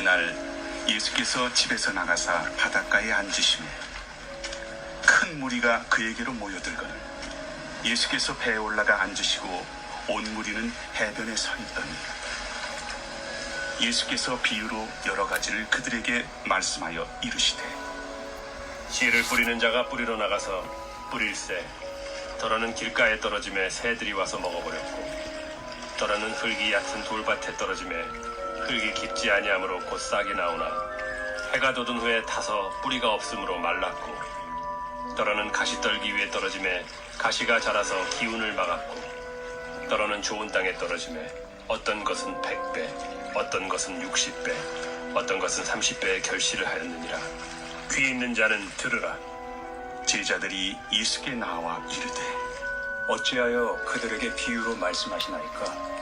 날 예수께서 집에서 나가사 바닷가에 앉으시매 큰 무리가 그에게로 모여들거늘 예수께서 배에 올라가 앉으시고 온 무리는 해변에 서 있더니 예수께서 비유로 여러 가지를 그들에게 말씀하여 이르시되 씨를 뿌리는 자가 뿌리러 나가서 뿌릴새 더러는 길가에 떨어짐에 새들이 와서 먹어버렸고 더러는 흙이 얕은 돌밭에 떨어짐에 흙이 깊지 아니하므로 곧 싹이 나오나 해가 돋은 후에 타서 뿌리가 없으므로 말랐고 더러는 가시떨기 위에 떨어짐에 가시가 자라서 기운을 막았고 더러는 좋은 땅에 떨어짐에 어떤 것은 100배 어떤 것은 60배 어떤 것은 30배의 결실을 하였느니라. 귀 있는 자는 들으라. 제자들이 예수께 나와 이르되 어찌하여 그들에게 비유로 말씀하시나이까?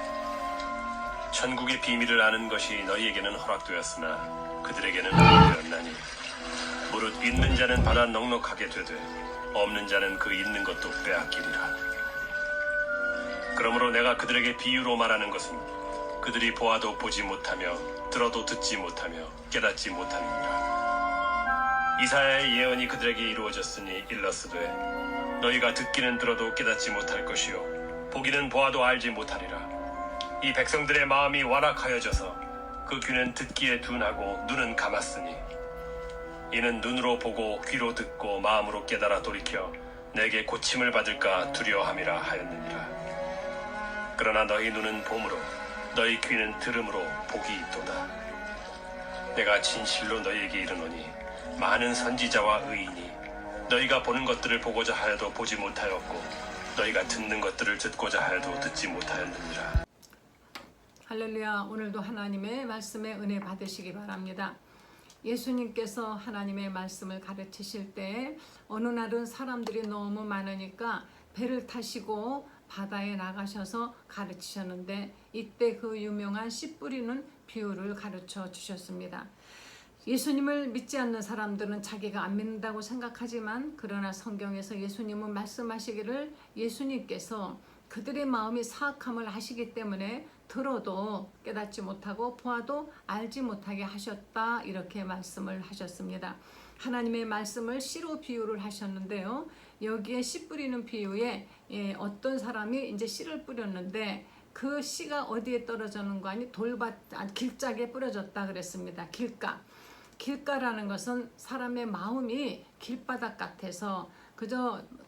천국의 비밀을 아는 것이 너희에게는 허락되었으나 그들에게는 아니되었나니 무릇 있는 자는 받아 넉넉하게 되되 없는 자는 그 있는 것도 빼앗기리라. 그러므로 내가 그들에게 비유로 말하는 것은 그들이 보아도 보지 못하며 들어도 듣지 못하며 깨닫지 못함이니라. 이사야의 예언이 그들에게 이루어졌으니 일렀으되 너희가 듣기는 들어도 깨닫지 못할 것이요 보기는 보아도 알지 못하리라. 이 백성들의 마음이 완악하여져서 그 귀는 듣기에 둔하고 눈은 감았으니 이는 눈으로 보고 귀로 듣고 마음으로 깨달아 돌이켜 내게 고침을 받을까 두려워함이라 하였느니라. 그러나 너희 눈은 봄으로 너희 귀는 들음으로 복이 있도다. 내가 진실로 너희에게 이르노니 많은 선지자와 의인이 너희가 보는 것들을 보고자 하여도 보지 못하였고 너희가 듣는 것들을 듣고자 하여도 듣지 못하였느니라. 할렐루야. 오늘도 하나님의 말씀에 은혜 받으시기 바랍니다. 예수님께서 하나님의 말씀을 가르치실 때 어느 날은 사람들이 너무 많으니까 배를 타시고 바다에 나가셔서 가르치셨는데 이때 그 유명한 씨 뿌리는 비유를 가르쳐 주셨습니다. 예수님을 믿지 않는 사람들은 자기가 안 믿는다고 생각하지만 그러나 성경에서 예수님은 말씀하시기를 예수님께서 그들의 마음이 사악함을 아시기 때문에 들어도 깨닫지 못하고 보아도 알지 못하게 하셨다 이렇게 말씀을 하셨습니다. 하나님의 말씀을 씨로 비유를 하셨는데요. 여기에 씨 뿌리는 비유에 어떤 사람이 이제 씨를 뿌렸는데 그 씨가 어디에 떨어지는 거 아니 길짝에 뿌려졌다 그랬습니다. 길가라는 것은 사람의 마음이 길바닥 같아서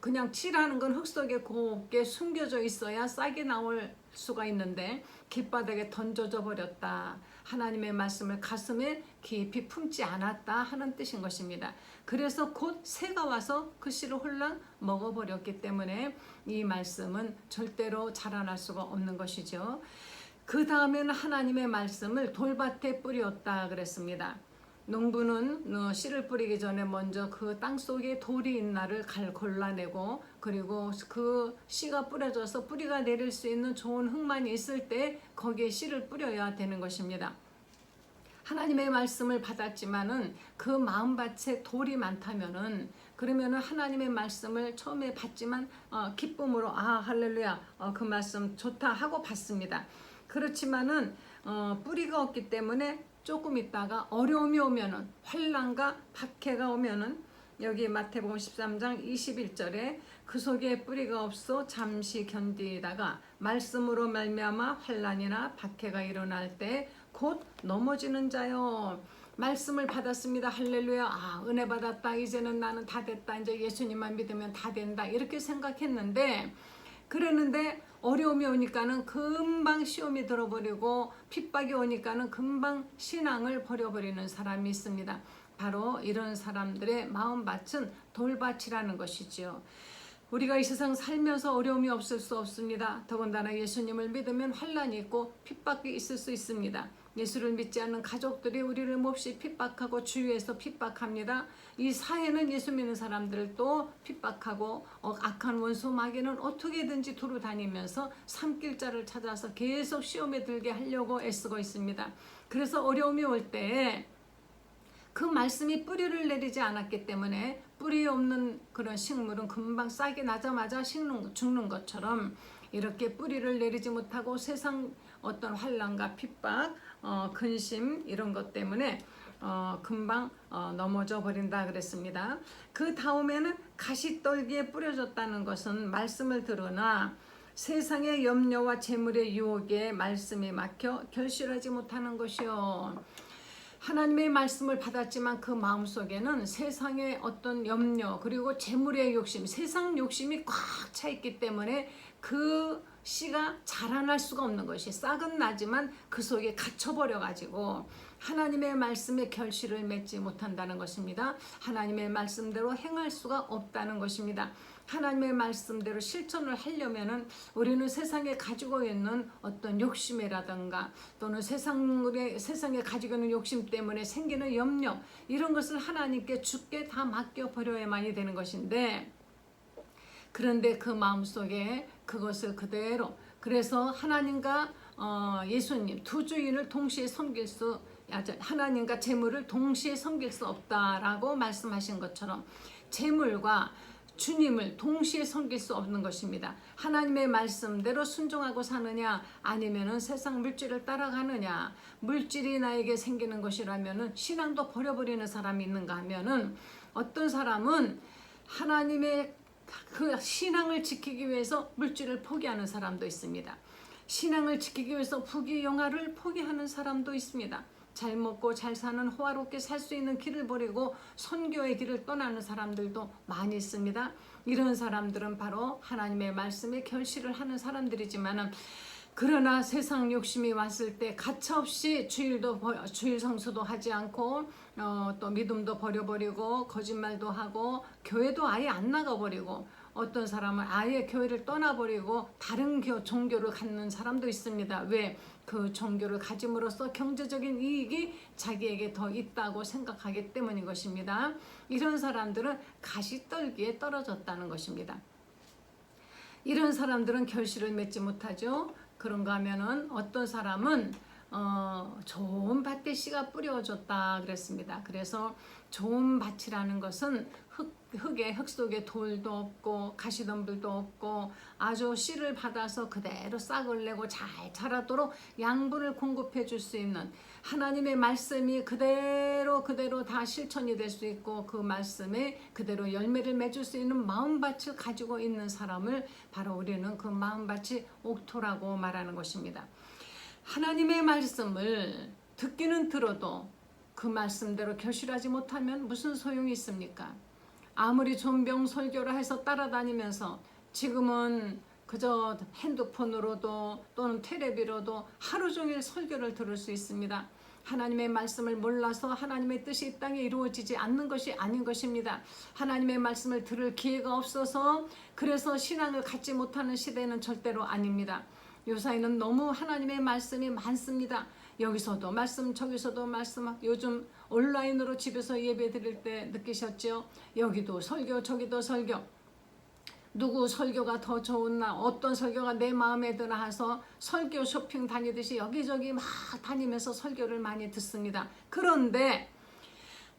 그냥 칠하는 건 흙 속에 곱게 숨겨져 있어야 싹이 나올 수가 있는데 길바닥에 던져져 버렸다. 하나님의 말씀을 가슴에 깊이 품지 않았다 하는 뜻인 것입니다. 그래서 곧 새가 와서 그 씨를 홀랑 먹어버렸기 때문에 이 말씀은 절대로 자라날 수가 없는 것이죠. 그 다음에는 하나님의 말씀을 돌밭에 뿌렸다 그랬습니다. 농부는 씨를 뿌리기 전에 먼저 그 땅속에 돌이 있나를 골라내고 그리고 그 씨가 뿌려져서 뿌리가 내릴 수 있는 좋은 흙만 있을 때 거기에 씨를 뿌려야 되는 것입니다. 하나님의 말씀을 받았지만은 그 마음밭에 돌이 많다면은 그러면은 하나님의 말씀을 처음에 받지만 기쁨으로 할렐루야 그 말씀 좋다 하고 받습니다. 그렇지만은 뿌리가 없기 때문에 조금 있다가 어려움이 오면은 환난과 박해가 오면은 여기 마태복음 13장 21절에 그 속에 뿌리가 없어 잠시 견디다가 말씀으로 말미암아 환난이나 박해가 일어날 때 곧 넘어지는 자요. 말씀을 받았습니다. 할렐루야. 은혜 받았다. 이제는 나는 다 됐다. 이제 예수님만 믿으면 다 된다. 이렇게 생각했는데 그랬는데 어려움이 오니까는 금방 시험이 들어버리고 핍박이 오니까는 금방 신앙을 버려버리는 사람이 있습니다. 바로 이런 사람들의 마음밭은 돌밭이라는 것이지요. 우리가 이 세상 살면서 어려움이 없을 수 없습니다. 더군다나 예수님을 믿으면 환난이 있고 핍박이 있을 수 있습니다. 예수를 믿지 않는 가족들이 우리를 몹시 핍박하고 주위에서 핍박합니다. 이 사회는 예수 믿는 사람들을 또 핍박하고 악한 원수 마귀는 어떻게든지 두루 다니면서 삼킬자를 찾아서 계속 시험에 들게 하려고 애쓰고 있습니다. 그래서 어려움이 올 때 그 말씀이 뿌리를 내리지 않았기 때문에 뿌리 없는 그런 식물은 금방 싹이 나자마자 죽는 것처럼 이렇게 뿌리를 내리지 못하고 세상 어떤 환난과 핍박, 근심 이런 것 때문에 금방 넘어져 버린다 그랬습니다. 그 다음에는 가시떨기에 뿌려졌다는 것은 말씀을 들으나 세상의 염려와 재물의 유혹에 말씀이 막혀 결실하지 못하는 것이요. 하나님의 말씀을 받았지만 그 마음속에는 세상의 어떤 염려 그리고 재물의 욕심, 세상 욕심이 꽉 차 있기 때문에 그 씨가 자라날 수가 없는 것이, 싹은 나지만 그 속에 갇혀버려 가지고 하나님의 말씀에 결실을 맺지 못한다는 것입니다. 하나님의 말씀대로 행할 수가 없다는 것입니다. 하나님의 말씀대로 실천을 하려면은 우리는 세상에 가지고 있는 어떤 욕심이라든가 또는 세상에 가지고 있는 욕심 때문에 생기는 염려, 이런 것을 하나님께 주께 다 맡겨 버려야만이 되는 것인데, 그런데 그 마음속에 그것을 그대로, 그래서 하나님과 예수님 두 주인을 동시에 섬길 수, 하나님과 재물을 동시에 섬길 수 없다라고 말씀하신 것처럼 재물과 주님을 동시에 섬길 수 없는 것입니다. 하나님의 말씀대로 순종하고 사느냐, 아니면은 세상 물질을 따라가느냐. 물질이 나에게 생기는 것이라면은 신앙도 버려버리는 사람이 있는가 하면은, 어떤 사람은 하나님의 그 신앙을 지키기 위해서 물질을 포기하는 사람도 있습니다. 신앙을 지키기 위해서 부귀 영화를 포기하는 사람도 있습니다. 잘 먹고 잘 사는 호화롭게 살 수 있는 길을 버리고 선교의 길을 떠나는 사람들도 많이 있습니다. 이런 사람들은 바로 하나님의 말씀에 결실을 하는 사람들이지만은, 그러나 세상 욕심이 왔을 때 가차없이 주일 성수도 하지 않고 또 믿음도 버려버리고 거짓말도 하고 교회도 아예 안 나가버리고, 어떤 사람은 아예 교회를 떠나버리고 다른 종교를 갖는 사람도 있습니다. 왜? 그 종교를 가짐으로써 경제적인 이익이 자기에게 더 있다고 생각하기 때문인 것입니다. 이런 사람들은 가시떨기에 떨어졌다는 것입니다. 이런 사람들은 결실을 맺지 못하죠. 그런가 하면은 어떤 사람은 좋은 밭에 씨가 뿌려졌다 그랬습니다. 그래서 좋은 밭이라는 것은 흙 속에 돌도 없고 가시덤불도 없고 아주 씨를 받아서 그대로 싹을 내고 잘 자라도록 양분을 공급해 줄 수 있는, 하나님의 말씀이 그대로 다 실천이 될 수 있고 그 말씀에 그대로 열매를 맺을 수 있는 마음밭을 가지고 있는 사람을 바로 우리는 그 마음밭이 옥토라고 말하는 것입니다. 하나님의 말씀을 듣기는 들어도 그 말씀대로 결실하지 못하면 무슨 소용이 있습니까? 아무리 존병 설교를 해서 따라다니면서 지금은 그저 핸드폰으로도 또는 텔레비로도 하루 종일 설교를 들을 수 있습니다. 하나님의 말씀을 몰라서 하나님의 뜻이 이 땅에 이루어지지 않는 것이 아닌 것입니다. 하나님의 말씀을 들을 기회가 없어서 그래서 신앙을 갖지 못하는 시대는 절대로 아닙니다. 요사이는 너무 하나님의 말씀이 많습니다. 여기서도 말씀 저기서도 말씀, 요즘 온라인으로 집에서 예배 드릴 때 느끼셨죠? 여기도 설교 저기도 설교, 누구 설교가 더 좋나, 어떤 설교가 내 마음에 드나 해서 설교 쇼핑 다니듯이 여기저기 막 다니면서 설교를 많이 듣습니다. 그런데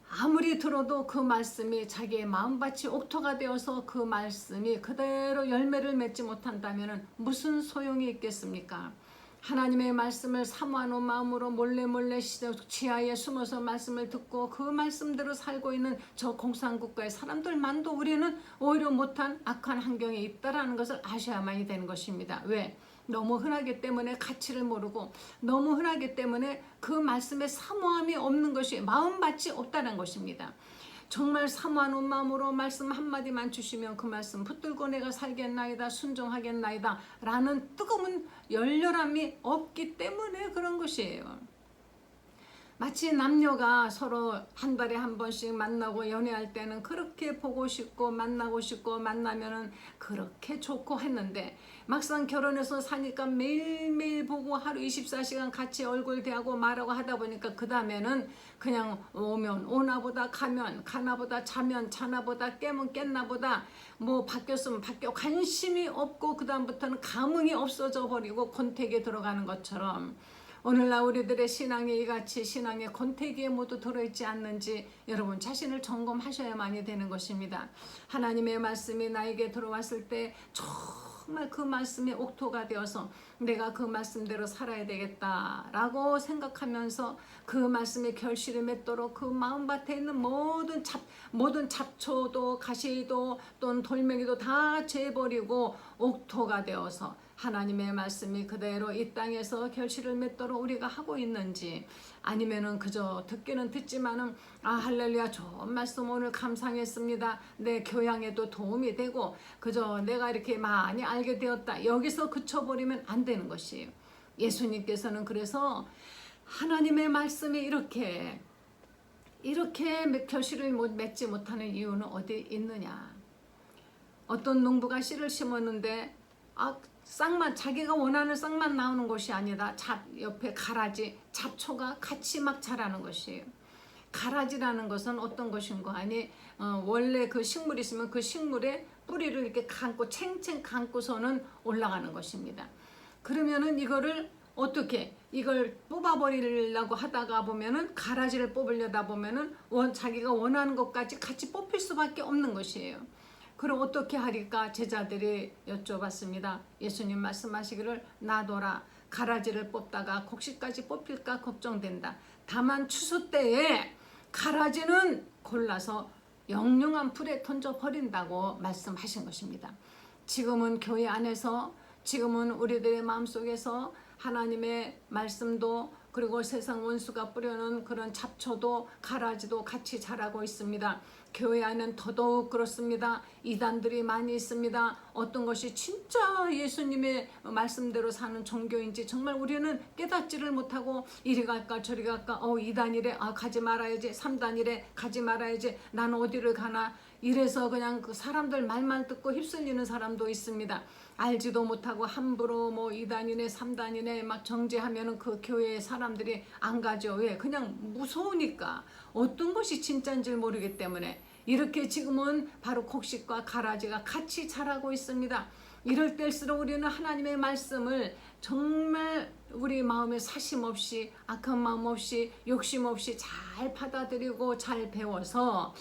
아무리 들어도 그 말씀이 자기의 마음밭이 옥토가 되어서 그 말씀이 그대로 열매를 맺지 못한다면 무슨 소용이 있겠습니까? 하나님의 말씀을 사모하는 마음으로 몰래 지하에 숨어서 말씀을 듣고 그 말씀대로 살고 있는 저 공산국가의 사람들만도 우리는 오히려 못한 악한 환경에 있다라는 것을 아셔야만이 되는 것입니다. 왜? 너무 흔하기 때문에 가치를 모르고, 너무 흔하기 때문에 그 말씀에 사모함이 없는 것이, 마음밭이 없다는 것입니다. 정말 사모하는 마음으로 말씀 한마디만 주시면 그 말씀 붙들고 내가 살겠나이다, 순종하겠나이다 라는 뜨거운 열렬함이 없기 때문에 그런 것이에요. 마치 남녀가 서로 한 달에 한 번씩 만나고 연애할 때는 그렇게 보고 싶고 만나고 싶고 만나면은 그렇게 좋고 했는데, 막상 결혼해서 사니까 매일매일 보고 하루 24시간 같이 얼굴 대하고 말하고 하다 보니까 그 다음에는 그냥 오면 오나보다 가면 가나보다 자면 자나보다 깨면 깼나보다 뭐 바뀌었으면 바뀌어, 관심이 없고 그 다음부터는 감흥이 없어져 버리고 권태기에 들어가는 것처럼 오늘날 우리들의 신앙이 이같이 신앙의 권태기에 모두 들어있지 않는지 여러분 자신을 점검하셔야만이 되는 것입니다. 하나님의 말씀이 나에게 들어왔을 때 정말 그 말씀이 옥토가 되어서 내가 그 말씀대로 살아야 되겠다라고 생각하면서 그 말씀에 결실을 맺도록 그 마음밭에 있는 모든 잡초도 가시도 또는 돌멩이도 다 재버리고 옥토가 되어서 하나님의 말씀이 그대로 이 땅에서 결실을 맺도록 우리가 하고 있는지, 아니면은 그저 듣기는 듣지만은 할렐루야 좋은 말씀 오늘 감상했습니다, 내 교양에도 도움이 되고 그저 내가 이렇게 많이 알게 되었다, 여기서 그쳐버리면 안 되는 것이에요. 예수님께서는 그래서 하나님의 말씀이 이렇게 결실을 맺지 못하는 이유는 어디 있느냐. 어떤 농부가 씨를 심었는데 쌍만, 자기가 원하는 쌍만 나오는 것이 아니라 옆에 가라지, 잡초가 같이 막 자라는 것이에요. 가라지라는 것은 어떤 것인가 하니 원래 그 식물이 있으면 그 식물에 뿌리를 이렇게 감고 챙챙 감고서는 올라가는 것입니다. 그러면은 이거를 어떻게 이걸 뽑아버리려고 하다가 보면은 가라지를 뽑으려다 보면은 자기가 원하는 것까지 같이 뽑힐 수밖에 없는 것이에요. 그럼 어떻게 하리까 제자들이 여쭤봤습니다. 예수님 말씀하시기를 놔둬라. 가라지를 뽑다가 곡식까지 뽑힐까 걱정된다. 다만 추수 때에 가라지는 골라서 영영한 불에 던져버린다고 말씀하신 것입니다. 지금은 교회 안에서, 지금은 우리들의 마음속에서 하나님의 말씀도 그리고 세상 원수가 뿌려놓은 그런 잡초도 가라지도 같이 자라고 있습니다. 교회 안에는 더더욱 그렇습니다. 이단들이 많이 있습니다. 어떤 것이 진짜 예수님의 말씀대로 사는 종교인지 정말 우리는 깨닫지를 못하고 이리 갈까 저리 갈까, 이단이래 가지 말아야지, 3단이래 가지 말아야지, 나는 어디를 가나, 이래서 그냥 그 사람들 말만 듣고 휩쓸리는 사람도 있습니다. 알지도 못하고 함부로 2단이네 3단이네 막 정죄하면은 그 교회에 사람들이 안 가죠. 왜? 그냥 무서우니까, 어떤 것이 진짜인지 모르기 때문에. 이렇게 지금은 바로 곡식과 가라지가 같이 자라고 있습니다. 이럴 때일수록 우리는 하나님의 말씀을 정말 우리 마음에 사심 없이, 악한 마음 없이, 욕심 없이 잘 받아들이고 잘 배워서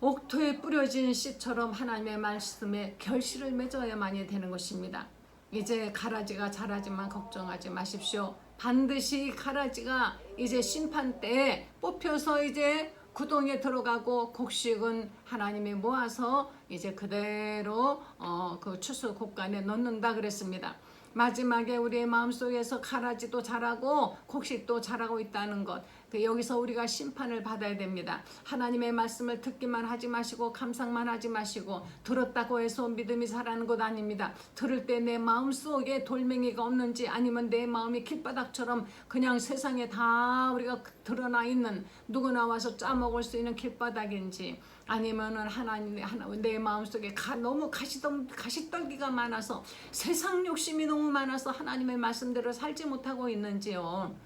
옥토에 뿌려진 씨처럼 하나님의 말씀에 결실을 맺어야만이 되는 것입니다. 이제 가라지가 자라지만 걱정하지 마십시오. 반드시 가라지가 이제 심판 때에 뽑혀서 이제 구덩이에 들어가고, 곡식은 하나님이 모아서 이제 그대로 그 추수 곡간에 넣는다 그랬습니다. 마지막에 우리의 마음속에서 가라지도 자라고 곡식도 자라고 있다는 것, 여기서 우리가 심판을 받아야 됩니다. 하나님의 말씀을 듣기만 하지 마시고 감상만 하지 마시고, 들었다고 해서 믿음이 자라는 것 아닙니다. 들을 때 내 마음속에 돌멩이가 없는지, 아니면 내 마음이 길바닥처럼 그냥 세상에 다 우리가 드러나 있는, 누구나 와서 짜먹을 수 있는 길바닥인지, 아니면은 내 마음속에 너무 가시떨기가 많아서, 세상 욕심이 너무 많아서 하나님의 말씀대로 살지 못하고 있는지요.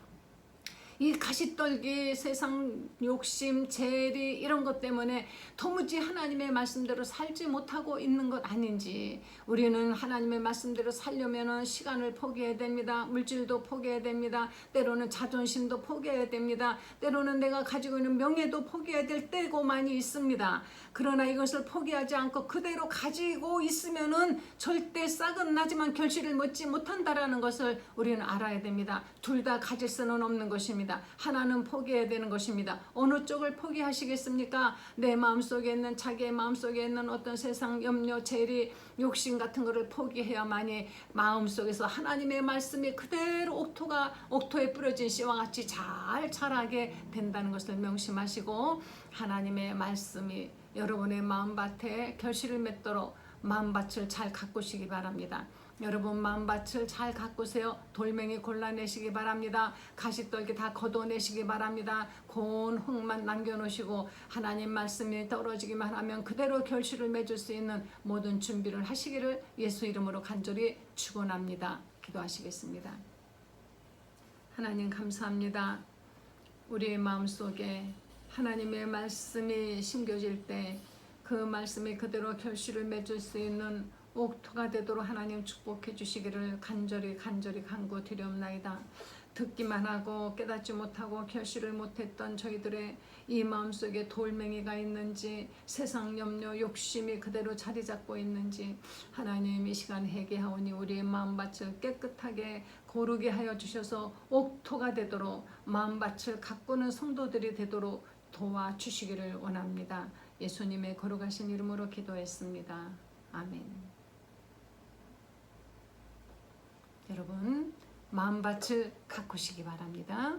이 가시떨기, 세상 욕심, 재리 이런 것 때문에 도무지 하나님의 말씀대로 살지 못하고 있는 것 아닌지, 우리는 하나님의 말씀대로 살려면 시간을 포기해야 됩니다. 물질도 포기해야 됩니다. 때로는 자존심도 포기해야 됩니다. 때로는 내가 가지고 있는 명예도 포기해야 될 때고 많이 있습니다. 그러나 이것을 포기하지 않고 그대로 가지고 있으면은 절대 싹은 나지만 결실을 맺지 못한다라는 것을 우리는 알아야 됩니다. 둘 다 가질 수는 없는 것입니다. 하나는 포기해야 되는 것입니다. 어느 쪽을 포기하시겠습니까? 내 마음속에 있는, 자기의 마음속에 있는 어떤 세상 염려, 재리, 욕심 같은 것을 포기해야만이 마음속에서 하나님의 말씀이 그대로 옥토에 뿌려진 씨와 같이 잘 자라게 된다는 것을 명심하시고, 하나님의 말씀이 여러분의 마음밭에 결실을 맺도록 마음밭을 잘 가꾸시기 바랍니다. 여러분 마음밭을 잘 가꾸세요. 돌멩이 골라내시기 바랍니다. 가시떨기 다 걷어내시기 바랍니다. 고운 흙만 남겨놓으시고 하나님 말씀이 떨어지기만 하면 그대로 결실을 맺을 수 있는 모든 준비를 하시기를 예수 이름으로 간절히 축원합니다. 기도하시겠습니다. 하나님 감사합니다. 우리의 마음속에 하나님의 말씀이 심겨질 때 그 말씀이 그대로 결실을 맺을 수 있는 옥토가 되도록 하나님 축복해 주시기를 간절히 간구드리옵나이다. 듣기만 하고 깨닫지 못하고 결실을 못했던 저희들의 이 마음속에 돌멩이가 있는지, 세상 염려 욕심이 그대로 자리 잡고 있는지 하나님 이 시간 회개하오니 우리의 마음밭을 깨끗하게 고르게 하여 주셔서 옥토가 되도록 마음밭을 가꾸는 성도들이 되도록 도와주시기를 원합니다. 예수님의 거룩하신 이름으로 기도했습니다. 아멘. 여러분 마음밭을 가꾸시기 바랍니다.